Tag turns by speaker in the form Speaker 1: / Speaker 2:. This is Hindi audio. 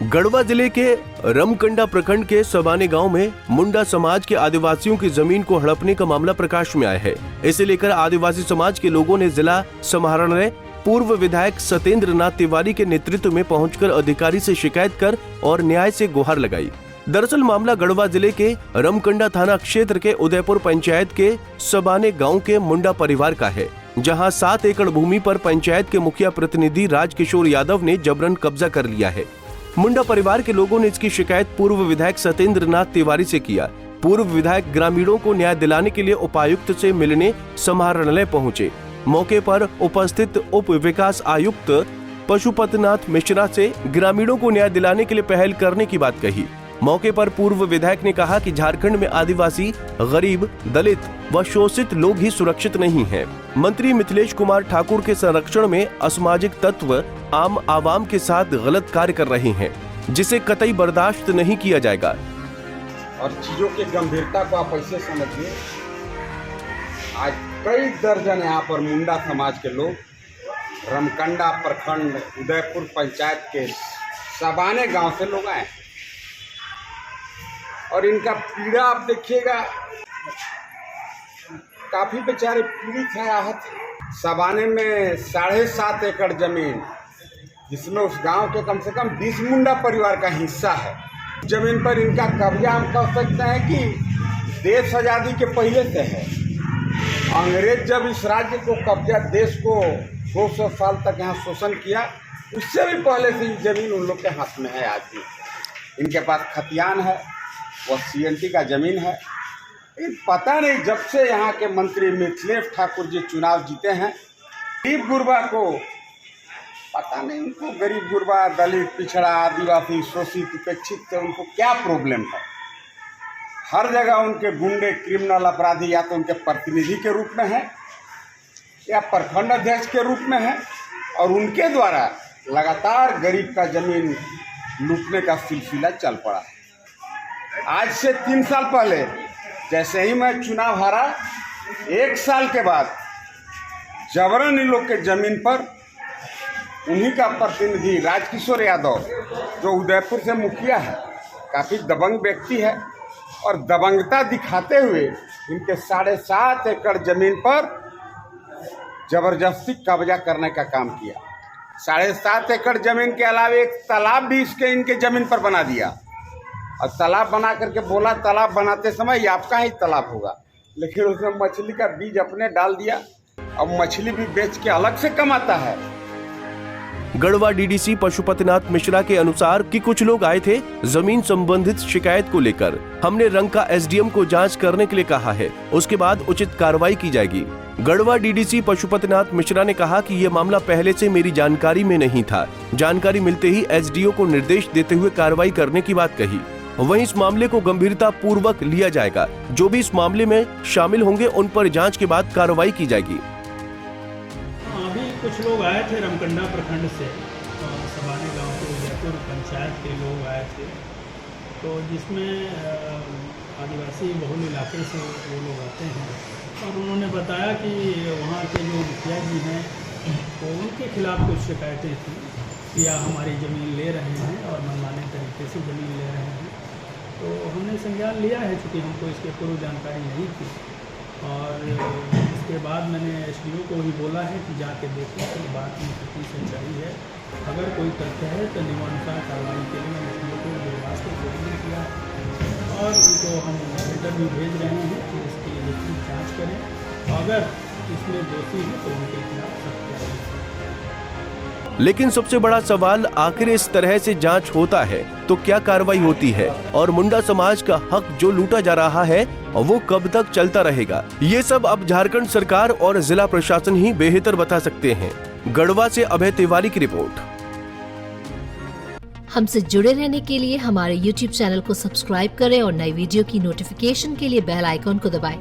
Speaker 1: गढ़वा जिले के रमकंडा प्रखंड के सबाने गांव में मुंडा समाज के आदिवासियों की जमीन को हड़पने का मामला प्रकाश में आया है। इसे लेकर आदिवासी समाज के लोगों ने जिला समाहरणालय पूर्व विधायक सत्येंद्र नाथ तिवारी के नेतृत्व में पहुंचकर अधिकारी से शिकायत कर और न्याय से गुहार लगाई। दरअसल मामला गढ़वा जिले के रमकंडा थाना क्षेत्र के उदयपुर पंचायत के सबाने गांव के मुंडा परिवार का है, जहां 7 एकड़ भूमि पर पंचायत के मुखिया प्रतिनिधि राजकिशोर यादव ने जबरन कब्जा कर लिया है। मुंडा परिवार के लोगों ने इसकी शिकायत पूर्व विधायक सत्येंद्र नाथ तिवारी से किया। पूर्व विधायक ग्रामीणों को न्याय दिलाने के लिए उपायुक्त से मिलने समाहरणालय पहुंचे। मौके पर उपस्थित उप विकास आयुक्त पशुपतिनाथ मिश्रा से ग्रामीणों को न्याय दिलाने के लिए पहल करने की बात कही। मौके पर पूर्व विधायक ने कहा कि झारखंड में आदिवासी, गरीब, दलित व शोषित लोग ही सुरक्षित नहीं हैं। मंत्री मिथिलेश कुमार ठाकुर के संरक्षण में असामाजिक तत्व आम आवाम के साथ गलत कार्य कर रहे हैं, जिसे कतई बर्दाश्त नहीं किया जाएगा।
Speaker 2: और चीजों की गंभीरता को आप ऐसे समझिए, आज कई दर्जन यहाँ पर मुंडा समाज के लोग रमकंडा प्रखंड उदयपुर पंचायत के सबाने गांव से लोग आए और इनका पीड़ा आप देखिएगा, काफी बेचारे पीड़ित हैं, आहत। सबाने में 7.5 एकड़ जमीन, जिसमें उस गांव के कम से कम 20 मुंडा परिवार का हिस्सा है। जमीन पर इनका कब्जा हम कह सकते हैं कि देश आज़ादी के पहले से है। अंग्रेज जब इस राज्य को कब्जा, देश को 200 साल तक यहाँ शोषण किया, उससे भी पहले से ये जमीन उन लोग के हाथ में है। आज भी इनके पास खतियान है, वह CNT का जमीन है। पता नहीं जब से यहाँ के मंत्री मिथिलेश ठाकुर जी चुनाव जीते हैं, गरीब गुरबा को पता नहीं, उनको गरीब गुरबा, दलित, पिछड़ा, आदिवासी, शोषित, उपेक्षित, उनको क्या प्रॉब्लम है। हर जगह उनके गुंडे, क्रिमिनल अपराधी या तो उनके प्रतिनिधि के रूप में है या प्रखंड अध्यक्ष के रूप में है, और उनके द्वारा लगातार गरीब का जमीन लूटने का सिलसिला चल पड़ा है। आज से 3 साल पहले जैसे ही मैं चुनाव हारा, 1 साल के बाद जबरन इन लोग के जमीन पर उन्हीं का प्रतिनिधि राजकिशोर यादव, जो उदयपुर से मुखिया है, काफ़ी दबंग व्यक्ति है, और दबंगता दिखाते हुए इनके 7.5 एकड़ जमीन पर जबरदस्ती कब्जा करने का काम किया। 7.5 एकड़ जमीन के अलावा एक तालाब भी इनके जमीन पर बना दिया, और तालाब बना करके बोला तालाब बनाते समय ये आपका ही तालाब होगा, लेकिन उसमें मछली का बीज अपने डाल दिया। अब मछली भी बेच के अलग से कमाता है।
Speaker 1: गढ़वा DDC पशुपतिनाथ मिश्रा के अनुसार कि कुछ लोग आए थे जमीन संबंधित शिकायत को लेकर। हमने रंका SDM को जांच करने के लिए कहा है, उसके बाद उचित कार्रवाई की जाएगी। गढ़वा DDC पशुपतिनाथ मिश्रा ने कहा कि ये मामला पहले से मेरी जानकारी में नहीं था। जानकारी मिलते ही SDO को निर्देश देते हुए कार्रवाई करने की बात कही। वहीं इस मामले को गंभीरता पूर्वक लिया जाएगा। जो भी इस मामले में शामिल होंगे उन पर जांच के बाद कार्रवाई की जाएगी।
Speaker 3: अभी कुछ लोग आए थे रमकंडा प्रखंड से, सबाने गांव के उदयपुर पंचायत के लोग आए थे, तो जिसमें आदिवासी बहुल इलाके से वो लोग आते हैं, और उन्होंने बताया कि वहाँ के जो मुखिया जी हैं तो उनके खिलाफ़ कुछ शिकायतें थी कि या हमारी ज़मीन ले रहे हैं और मनमाने तरीके से ज़मीन ले रहे हैं। तो हमने संज्ञान लिया है, चूँकि हमको इसके पूर्व जानकारी नहीं थी, और इसके बाद मैंने SDO को भी बोला है कि जाके देखें कि बात में कितनी सच्चाई है। अगर कोई तथ्य है तो नियमानुसार कार्रवाई के लिए मैंने SDO को निर्वास को प्रेरित किया, और उनको हम लेटर भी भेज रहे हैं कि इसकी लिखित जाँच करें, अगर इसमें दोषी है तो उनके खिलाफ सख्त कार्रवाई करें।
Speaker 1: लेकिन सबसे बड़ा सवाल, आखिर इस तरह से जांच होता है तो क्या कार्रवाई होती है, और मुंडा समाज का हक जो लूटा जा रहा है वो कब तक चलता रहेगा? ये सब अब झारखंड सरकार और जिला प्रशासन ही बेहतर बता सकते हैं। गढ़वा से अभय तिवारी की रिपोर्ट।
Speaker 4: हमसे जुड़े रहने के लिए हमारे YouTube चैनल को सब्सक्राइब करें और नई वीडियो की नोटिफिकेशन के लिए बेल आइकॉन को दबाएं।